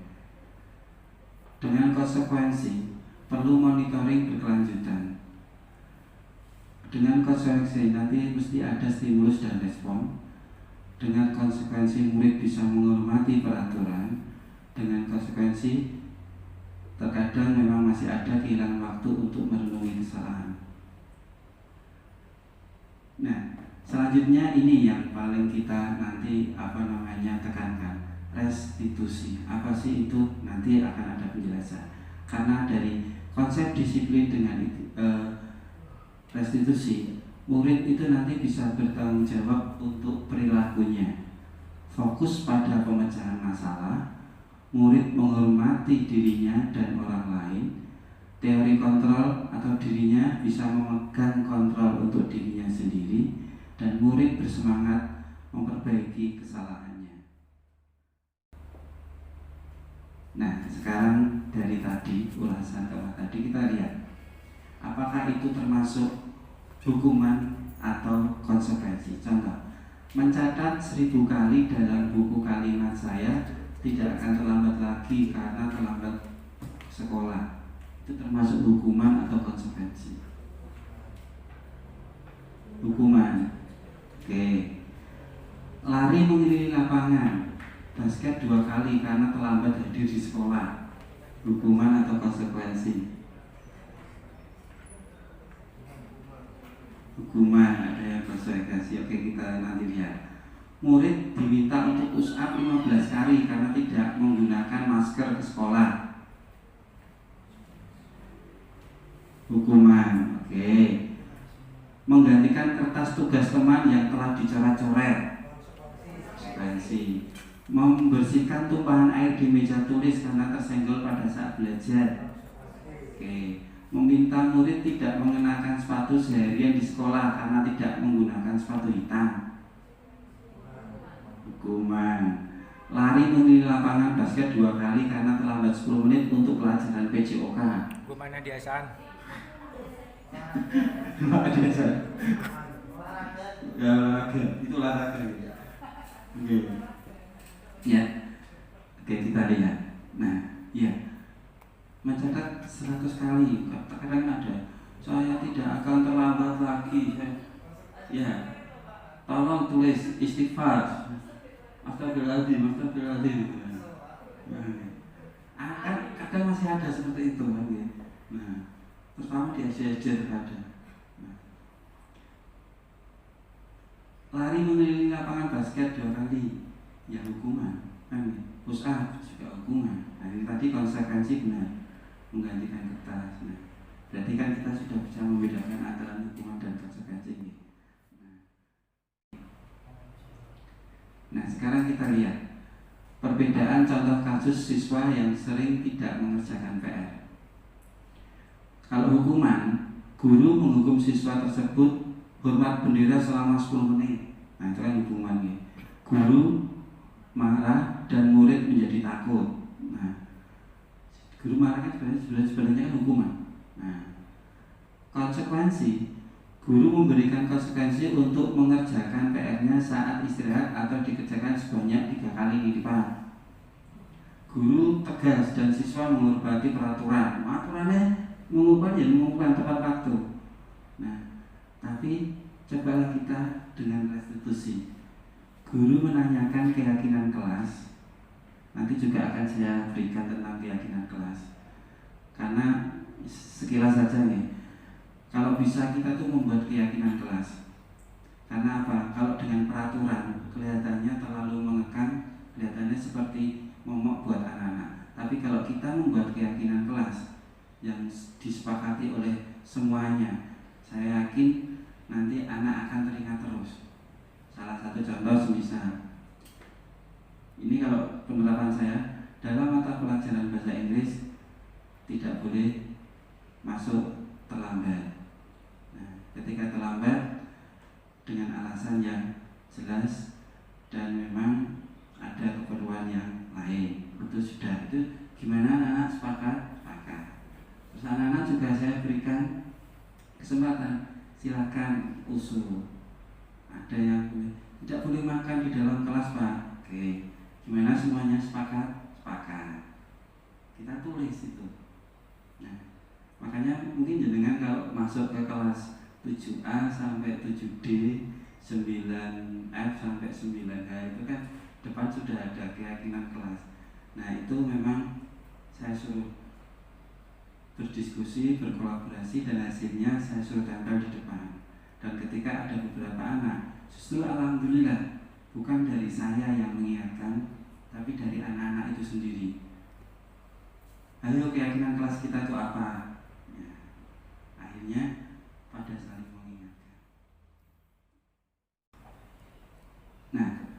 Dengan konsekuensi perlu monitoring berkelanjutan. Dengan konsekuensi nanti mesti ada stimulus dan respon. Dengan konsekuensi murid bisa menghormati peraturan. Dengan konsekuensi terkadang memang masih ada kehilangan waktu untuk merenungi kesalahan. Nah, selanjutnya ini yang paling kita nanti tekankan, restitusi. Apa sih itu? Nanti akan ada penjelasan. Karena dari konsep disiplin dengan restitusi, murid itu nanti bisa bertanggung jawab untuk perilakunya. Fokus pada pemecahan masalah, murid menghormati dirinya dan orang lain. Teori kontrol atau dirinya bisa memegang kontrol untuk dirinya sendiri, dan murid bersemangat memperbaiki kesalahannya. Nah, sekarang dari tadi ulasan tadi kita lihat apakah itu termasuk hukuman atau konsekuensi. Contoh, mencatat 1000 kali dalam buku kalimat saya tidak akan terlambat lagi karena terlambat sekolah. Itu termasuk hukuman atau konsekuensi? Hukuman. Oke. Lari mengelilingi lapangan basket 2 kali karena terlambat hadir di sekolah. Hukuman atau konsekuensi? Hukuman, ada yang konsekuensi. Oke, kita nanti lihat. Murid diminta untuk push up 15 kali karena tidak menggunakan masker ke sekolah. hukuman. Oke. Menggantikan kertas tugas teman yang telah dicoret-coret, konsekuensi. Membersihkan tumpahan air di meja tulis karena tersenggol pada saat belajar. Oke. Meminta murid tidak mengenakan sepatu seharian di sekolah karena tidak menggunakan sepatu hitam, hukuman. Lari mengelilingi lapangan basket 2 kali karena terlambat 10 menit untuk pelajaran PJOK, Hukumannya di Asan. ya olahraga, itu olahraga. Oke. Ya. Oke, kita lihat. Nah, ya. Mencatat 100 kali. Kadang ada, saya tidak akan terlambat lagi. Ya. Tolong tulis istighfar. Astagfirullahaladzim. Nah, kadang masih ada seperti itu kan ya. Nah, terutama di SD terkadang. Nah. Lari mengelilingi lapangan basket 2 kali, ya hukuman. Kan? Push up juga hukuman. Nah, ini tadi konsekuensi benar, menggantikan kertas. Nah, berarti kan kita sudah bisa membedakan antara hukuman dan konsekuensi. Nah, sekarang kita lihat perbedaan contoh kasus siswa yang sering tidak mengerjakan PR. Kalau hukuman, guru menghukum siswa tersebut hormat bendera selama 10 menit. Nah, itu kan hukumannya. Guru marah dan murid menjadi takut. Nah, guru marah kan sebenarnya kan hukuman. Nah, konsekuensi, guru memberikan konsekuensi untuk mengerjakan PR-nya saat istirahat atau dikerjakan sebanyak 3 kali lipat. Guru tegas dan siswa menghormati peraturan. Aturannya mengumpulkan tepat waktu. Nah, tapi cobalah kita dengan restitusi. Guru menanyakan keyakinan kelas. Nanti juga akan saya berikan tentang keyakinan kelas. Karena sekilas saja nih, kalau bisa kita tuh membuat keyakinan kelas. Karena apa? Kalau dengan peraturan kelihatannya terlalu mengekang, kelihatannya seperti momok buat anak-anak. Tapi kalau kita membuat keyakinan kelas yang disepakati oleh semuanya, saya yakin nanti anak akan teringat terus. Salah satu contoh semisal ini, kalau penerapan saya dalam mata pelajaran bahasa Inggris tidak boleh masuk terlambat. Nah, ketika terlambat dengan alasan yang jelas dan memang ada keperluan yang lain, itu sudah. Itu gimana anak-anak sepakat? Sepakat. Terus anak-anak juga saya berikan kesempatan, silakan usul. Ada yang tidak boleh makan di dalam kelas, Pak. Oke, gimana semuanya sepakat? Sepakat. Kita tulis itu. Nah, makanya mungkin jenengan kalau masuk ke kelas 7A sampai 7D, 9F sampai 9H itu kan depan sudah ada keyakinan kelas. Nah, itu memang saya suruh berdiskusi, berkolaborasi, dan hasilnya saya suruh tempel di depan. Dan ketika ada beberapa anak, justru alhamdulillah bukan dari saya yang mengingatkan, tapi dari anak-anak itu sendiri. Ayo, keyakinan kelas kita itu apa? Ya, akhirnya pada saling mengingatkan. Nah,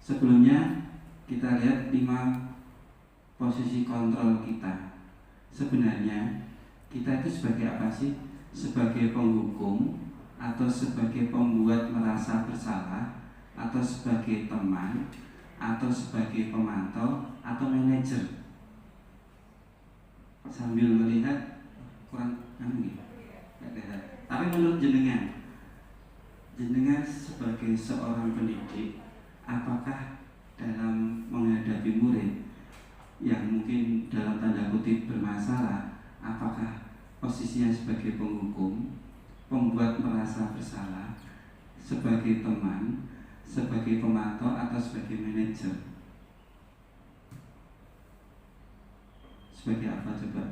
sebelumnya kita lihat 5 posisi kontrol kita. Sebenarnya kita itu sebagai apa sih? Sebagai penghukum, atau sebagai pembuat merasa bersalah, atau sebagai teman, atau sebagai pemantau, atau manajer. Sambil melihat kurang gitu. Tapi menurut jenengan sebagai seorang pendidik, apakah dalam menghadapi murid yang mungkin dalam tanda kutip bermasalah, apakah posisinya sebagai penghukum, pembuat merasa bersalah, sebagai teman, sebagai pemantau, atau sebagai manajer? Sebagai apa coba?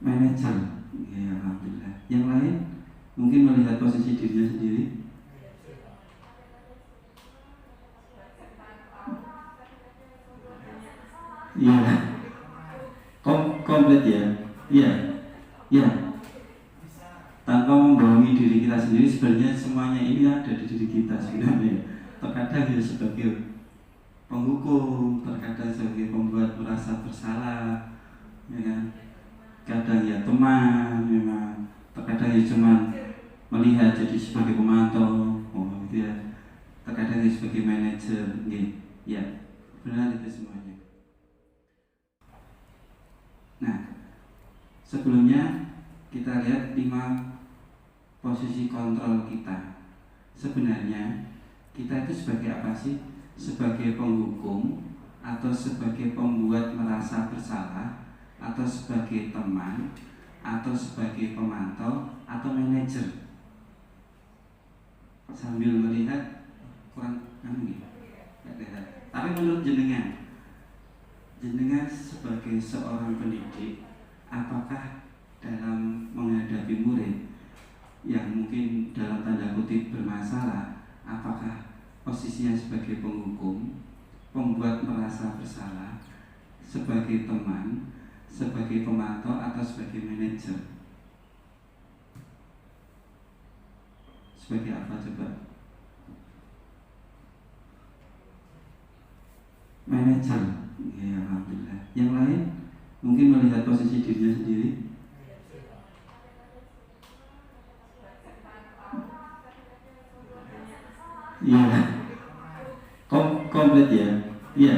Manajer. Ya, alhamdulillah. Yang lain mungkin melihat posisi dirinya sendiri. Iya. komplit ya. Iya. Ya. Tanpa membohongi diri kita sendiri, sebenarnya semuanya ini ada di diri kita sebenarnya. Terkadang ya sebagai penghukum, terkadang sebagai pembuat merasa bersalah, ya kan? Kadang ya teman, memang terkadang ya cuma melihat jadi sebagai pemantau, oh gitu ya. Terkadang ya sebagai manajer, gitu. Ya, benar itu semuanya. Nah, sebelumnya kita lihat 5 posisi kontrol kita. Sebenarnya kita itu sebagai apa sih? Sebagai penghukum, atau sebagai pembuat merasa bersalah, atau sebagai teman, atau sebagai pemantau, atau manajer. Sambil melihat kurang gitu. Tapi menurut jenengan sebagai seorang pendidik, apakah dalam menghadapi murid yang mungkin dalam tanda kutip bermasalah, apakah posisinya sebagai penghukum, pembuat merasa bersalah, sebagai teman, sebagai pemantau, atau sebagai manajer? Sebagai apa coba? Manajer. Ya, alhamdulillah. Yang lain mungkin melihat posisi dirinya sendiri. Iya. Komplit ya. Iya.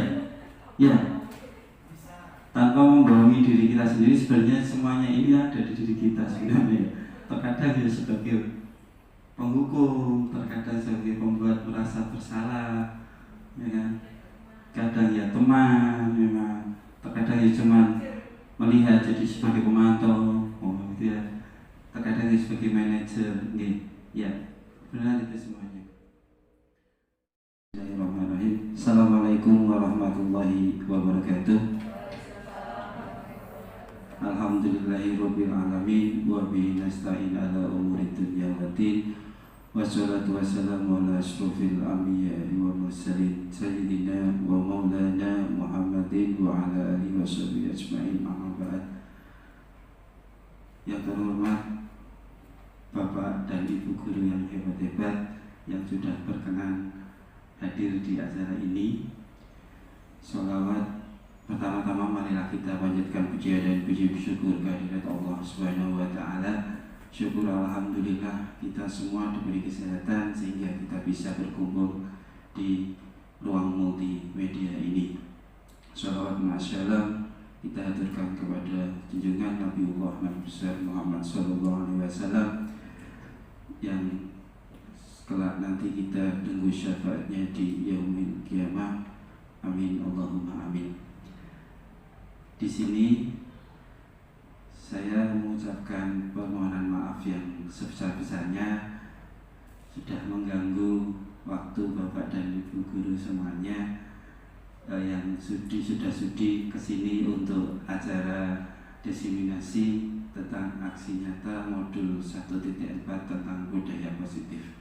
Ya. Tanpa membohongi diri kita sendiri, sebenarnya semuanya ini ada di diri kita sebenarnya. Terkadang ya sebagai penghukum, terkadang sebagai pembuat merasa bersalah, ya kan? Kadang ya teman, memang terkadang ya cuma melihat jadi sebagai pemantau, oh gitu ya. Terkadang ya sebagai manajer, gitu. Ya, benar itu semuanya. Bismillahirrahmanirrahim. Assalamualaikum warahmatullahi wabarakatuh. Alhamdulillahirabbil alamin wa bihi nasta'in ala umurid dunya waddin. Wassalatu wassalamu ala asyrofil anbiya'i wa mursalin sayyidina wa maulana Muhammadin wa ala alihi wa sahbihi ajma'in, amma ba'd. Yang terhormat Bapak dan Ibu guru yang hebat-hebat yang sudah berkenan hadir di acara ini. Sholawat pertama-tama marilah kita panjatkan pujian dan puji syukur kehadirat Allah Subhanahu wa taala. Syukur alhamdulillah kita semua diberi kesehatan sehingga kita bisa berkumpul di ruang multimedia ini. Sholawat ma'asyalam kita haturkan kepada junjungan Nabiullah Nabi besar Muhammad SAW yang kelak nanti kita tunggu syafaatnya di yaumil kiamah. Amin Allahumma amin. Di sini saya mengucapkan permohonan maaf yang sebesar-besarnya sudah mengganggu waktu Bapak dan Ibu guru semuanya yang sudah sudi kesini untuk acara diseminasi tentang aksi nyata modul 1.4 tentang budaya positif.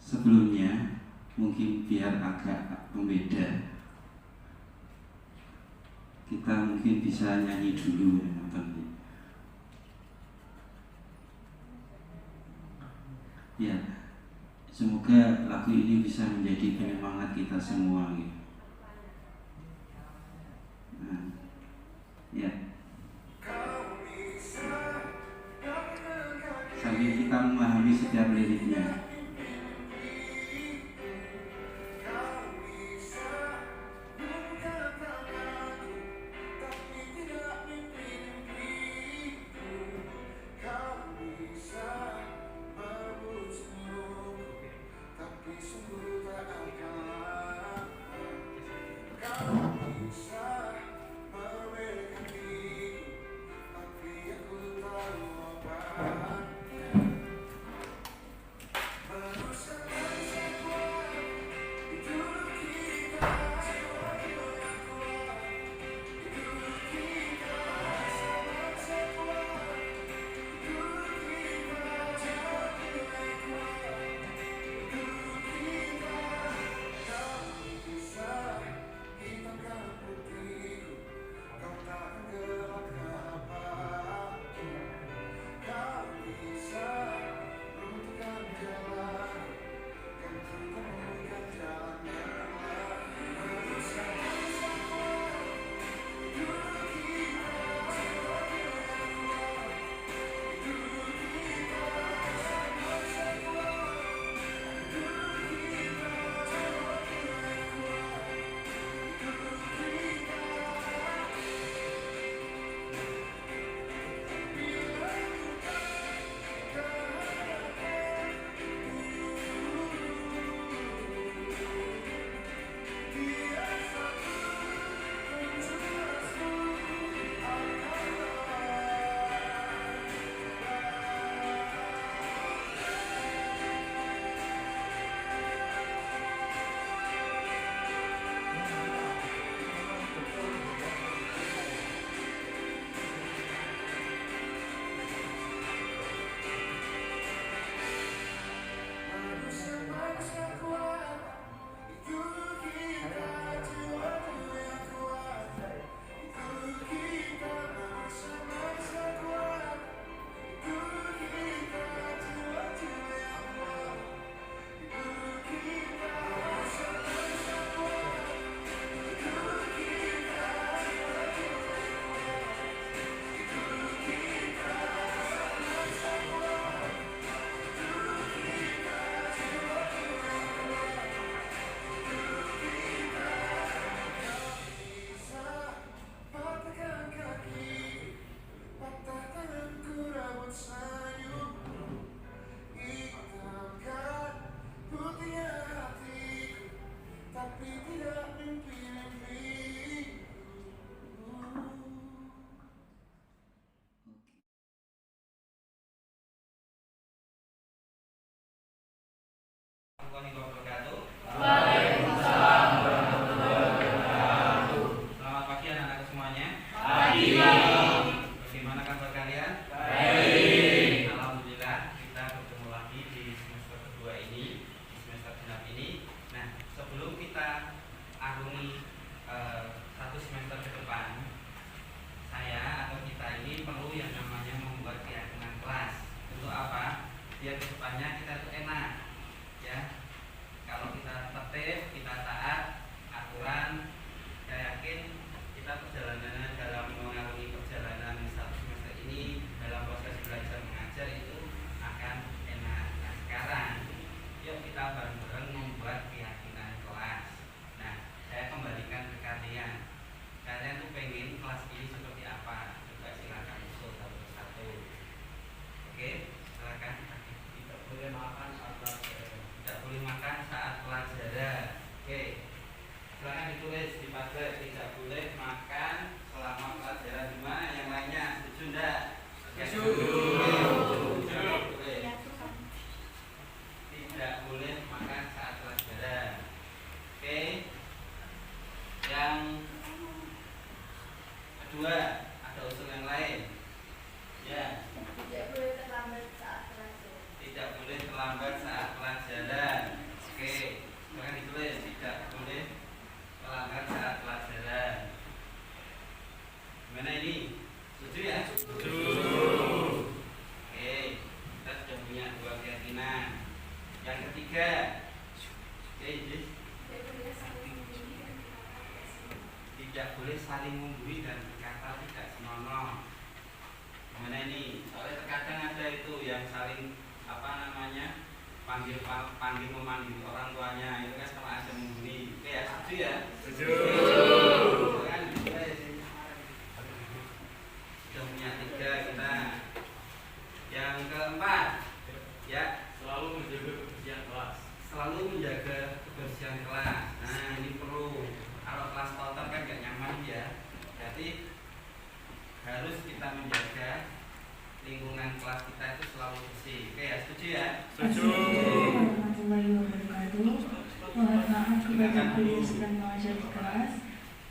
Sebelumnya mungkin biar agak membeda, kita mungkin bisa nyanyi dulu ya, ya, semoga lagu ini bisa menjadi penyemangat kita semua gitu. Nah, ya, sambil kita memahami setiap liriknya. maghrib, tidak boleh makan selama pelajaran di mana. Yang lainnya setuju enggak? Tidak boleh makan saat pelajaran. Oke. Yang kedua, ada usul yang lain. Ya. Tidak boleh terlambat saat pelajaran. Tidak boleh terlambat saat pelajaran. Oke. Jangan ditulis. Tidak boleh terlambat saat pelajaran. Gimana ini? Setuju ya? Setuju. Oke. Kita sudah punya dua keyakinan. Yang ketiga. Oke, Jis. Tidak boleh saling membuli dan berkata tidak senonoh. Gimana ini? Soalnya terkadang ada itu yang saling panggil memanggil orang tuanya, itu kan sama aja membuli. Oke ya, setuju ya? Setuju. Kan kita sudah punya tiga kita. Yang keempat, ya, selalu menjaga kebersihan kelas. Selalu menjaga kebersihan kelas. Nah, ini perlu. Kalau kelas kotor kan gak nyaman ya. Jadi harus kita menjaga lingkungan kelas kita itu selalu bersih. Oke ya, setuju ya? Setuju. Warahmatullahi wabarakatuh. Mohon maaf kepada guru yang sedang mengajar di kelas.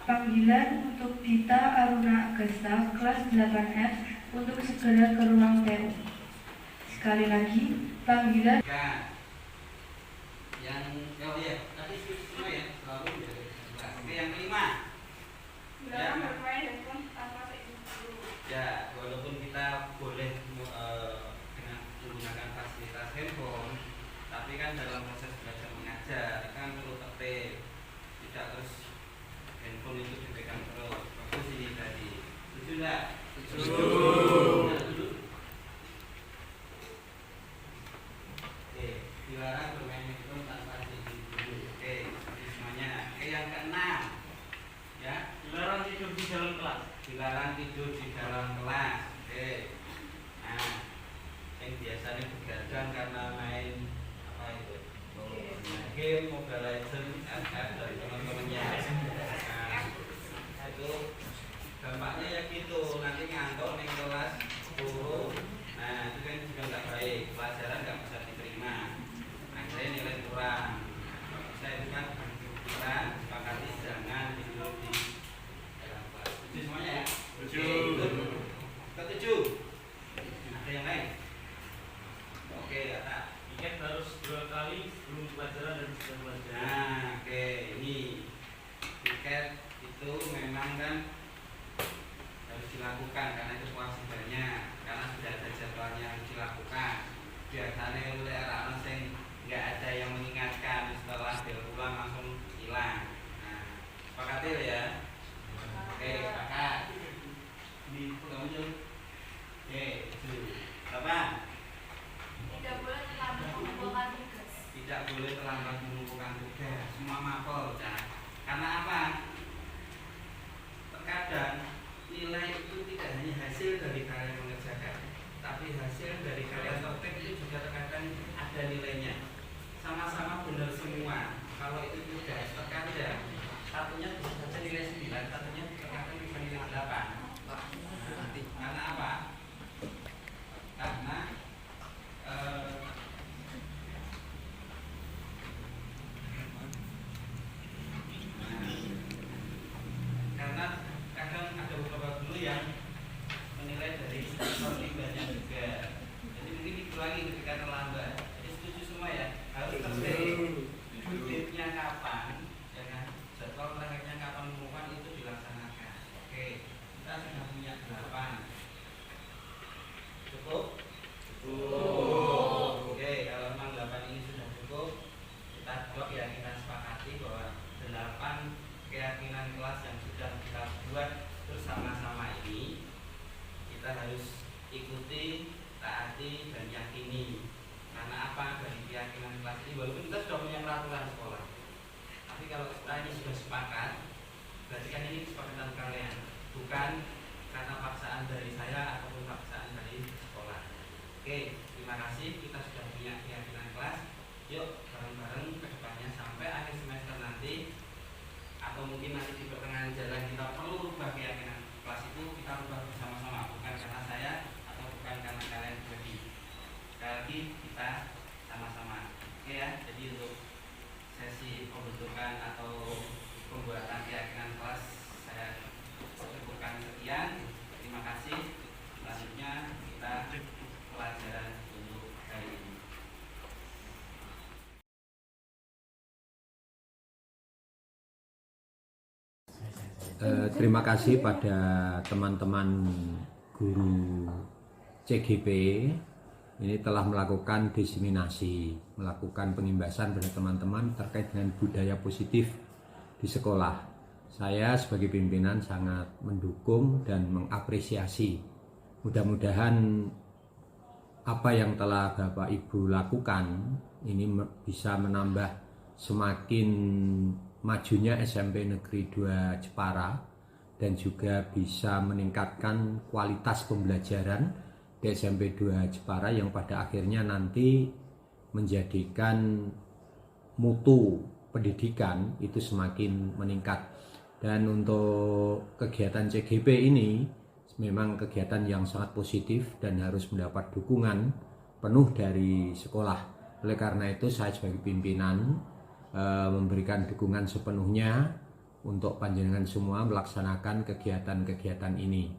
Panggilan untuk Dita Aruna Agasta kelas 8F untuk segera ke ruang TU. Sekali lagi, panggilan. Yang tadi semua ya, selalu menjaga kelas. Oke, yang kelima. Dilarang bermain handphone tanpa seizin guru. Ya, walaupun kita boleh dengan menggunakan fasilitas handphone, tapi kan dalam proses belajar mengajar itu kan perlu tertib. Tidak terus handphone itu dipegang terus. Bagus ini tadi. Setuju enggak? Setuju. Oke, dilarang bermain handphone tanpa seizin guru. Oke, ini semuanya. Oke, yang keenam. Ya, dilarang tidur di dalam kelas. Dilarang tidur di dalam kelas. Oke. Nah, yang biasanya begadang karena main apa itu? Game Mobile Legends FF dari teman-temannya. Nah, itu dampaknya ya gitu. Nanti ngantuk nih kelas guru. Nah, itu kan juga nggak baik. Pelajaran nggak bisa diterima. Akhirnya nilai kurang. Saya itu kan kita sepakati jangan tidur di dalam kelas. Setuju semuanya ya? Setuju. Ketujuh. Ada yang lain? Oke, kata. Tiket harus 2 kali sebelum pelajaran dan sesudah pelajaran. Nah, oke, ini tiket itu memang kan harus dilakukan karena itu kewajibannya, karena sudah ada jadwalnya harus dilakukan. Biasanya oleh anak-anak yang nggak ada yang mengingatkan, setelah bel pulang langsung hilang. Nah, sepakati ya. Oke, sepakat. Di kamu jauh. Oke, itu. Apa? Tidak boleh terlambat mengumpulkan tugas. Tidak boleh terlambat mengumpulkan tugas. Semua mapel, ya. Karena apa? Terkadang nilai itu tidak hanya hasil dari karya mengerjakan, tapi hasil dari karya tertib itu juga terkadang ada nilainya. Sama-sama benar semua. Kalau itu tugas, terkadang satunya bisa saja nilai 9, satunya terkadang bisa nilai 8. Karena apa? Karena karena kadang ada beberapa guru yang menilai dari pertimbangannya juga. Jadi mungkin dikurangi ketika terlambat. Jadi setuju semua ya, harus tertib. Due-nya kapan, ya kan? Jadwal terakhirnya kapan pengumuman itu dilaksanakan. Oke, kita sudah punya 8. Cukup? Cukup. Oke, kalau memang 8 ini sudah cukup, kita blok ya, kita sepakati bahwa 8 keyakinan kelas yang sudah kita buat bersama-sama ini kita harus ikuti, taati, dan yakini. Karena apa? Dari keyakinan kelas ini, walaupun kita sudah punya peraturan sekolah, tapi kalau kita ini sudah sepakat, berarti kan ini kesepakatan kalian, bukan karena paksaan dari saya ataupun paksaan dari sekolah. Oke, terima kasih. Kita sudah punya keyakinan kelas. Yuk bareng-bareng ke depannya sampai akhir semester nanti, atau mungkin nanti di Terima kasih pada teman-teman guru CGP ini telah melakukan diseminasi, melakukan pengimbasan pada teman-teman terkait dengan budaya positif di sekolah. Saya sebagai pimpinan sangat mendukung dan mengapresiasi. Mudah-mudahan apa yang telah Bapak Ibu lakukan ini bisa menambah semakin majunya SMP Negeri 2 Jepara dan juga bisa meningkatkan kualitas pembelajaran di SMP 2 Jepara yang pada akhirnya nanti menjadikan mutu pendidikan itu semakin meningkat. Dan untuk kegiatan CGP ini memang kegiatan yang sangat positif dan harus mendapat dukungan penuh dari sekolah. Oleh karena itu saya sebagai pimpinan memberikan dukungan sepenuhnya untuk panjenengan semua melaksanakan kegiatan-kegiatan ini.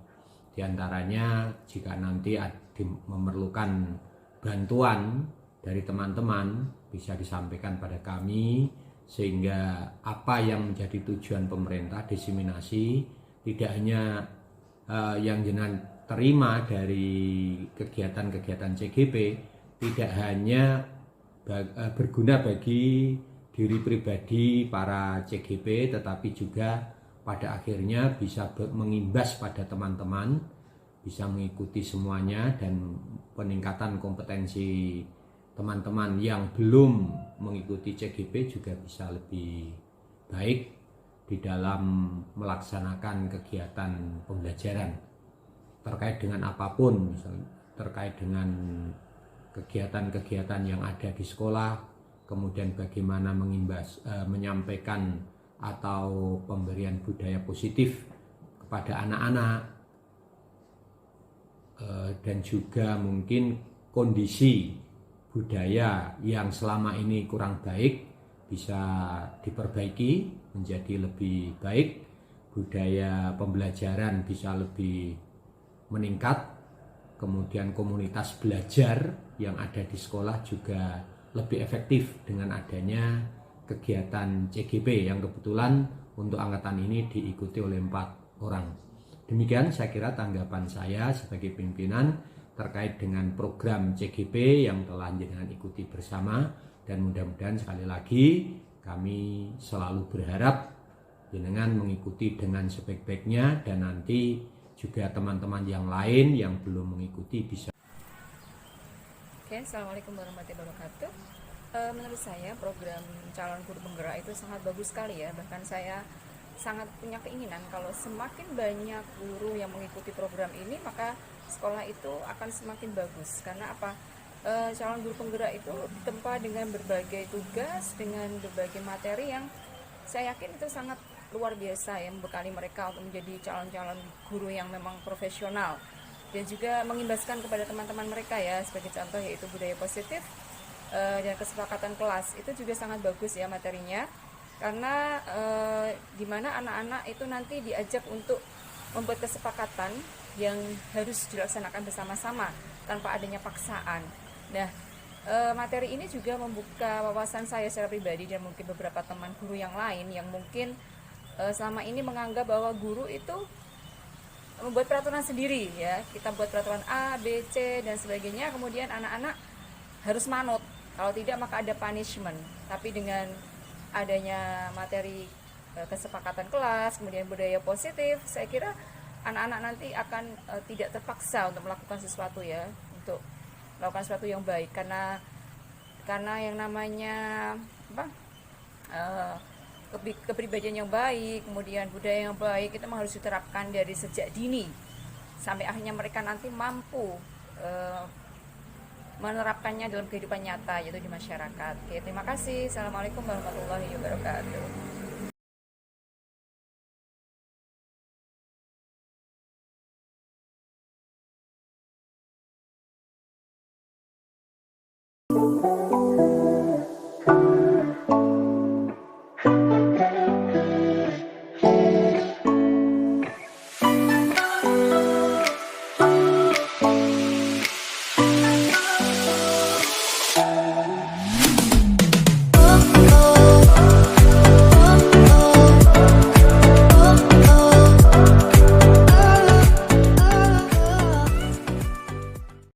Di antaranya jika nanti memerlukan bantuan dari teman-teman bisa disampaikan pada kami sehingga apa yang menjadi tujuan pemerintah diseminasi tidak hanya yang jenengan terima dari kegiatan-kegiatan CGP tidak hanya berguna bagi diri pribadi para CGP tetapi juga pada akhirnya bisa mengimbas pada teman-teman, bisa mengikuti semuanya dan peningkatan kompetensi teman-teman yang belum mengikuti CGP juga bisa lebih baik di dalam melaksanakan kegiatan pembelajaran terkait dengan apapun, misalnya terkait dengan kegiatan-kegiatan yang ada di sekolah, kemudian bagaimana menyampaikan atau pemberian budaya positif kepada anak-anak dan juga mungkin kondisi budaya yang selama ini kurang baik bisa diperbaiki menjadi lebih baik, budaya pembelajaran bisa lebih meningkat, kemudian komunitas belajar yang ada di sekolah juga lebih efektif dengan adanya kegiatan CGP yang kebetulan untuk angkatan ini diikuti oleh 4 orang. Demikian saya kira tanggapan saya sebagai pimpinan terkait dengan program CGP yang telah jenengan ikuti bersama dan mudah-mudahan sekali lagi kami selalu berharap jenengan mengikuti dengan sebaik-baiknya dan nanti juga teman-teman yang lain yang belum mengikuti bisa. Oke, Assalamualaikum warahmatullahi wabarakatuh. Menurut saya program calon guru penggerak itu sangat bagus sekali ya. Bahkan saya sangat punya keinginan kalau semakin banyak guru yang mengikuti program ini maka sekolah itu akan semakin bagus. Karena apa? Calon guru penggerak itu ditempa dengan berbagai tugas, dengan berbagai materi yang saya yakin itu sangat luar biasa ya, membekali mereka untuk menjadi calon-calon guru yang memang profesional dan juga mengimbaskan kepada teman-teman mereka ya, sebagai contoh yaitu budaya positif dan kesepakatan kelas. Itu juga sangat bagus ya materinya, karena dimana anak-anak itu nanti diajak untuk membuat kesepakatan yang harus dilaksanakan bersama-sama tanpa adanya paksaan. Nah, materi ini juga membuka wawasan saya secara pribadi dan mungkin beberapa teman guru yang lain yang mungkin selama ini menganggap bahwa guru itu membuat peraturan sendiri ya. Kita buat peraturan A, B, C dan sebagainya, kemudian anak-anak harus manut. Kalau tidak maka ada punishment. Tapi dengan adanya materi kesepakatan kelas, kemudian budaya positif, saya kira anak-anak nanti akan tidak terpaksa untuk melakukan sesuatu ya, untuk melakukan sesuatu yang baik, karena yang namanya kepribadian yang baik, kemudian budaya yang baik itu memang harus diterapkan dari sejak dini sampai akhirnya mereka nanti mampu menerapkannya dalam kehidupan nyata, yaitu di masyarakat. Oke, terima kasih. Assalamualaikum warahmatullahi wabarakatuh.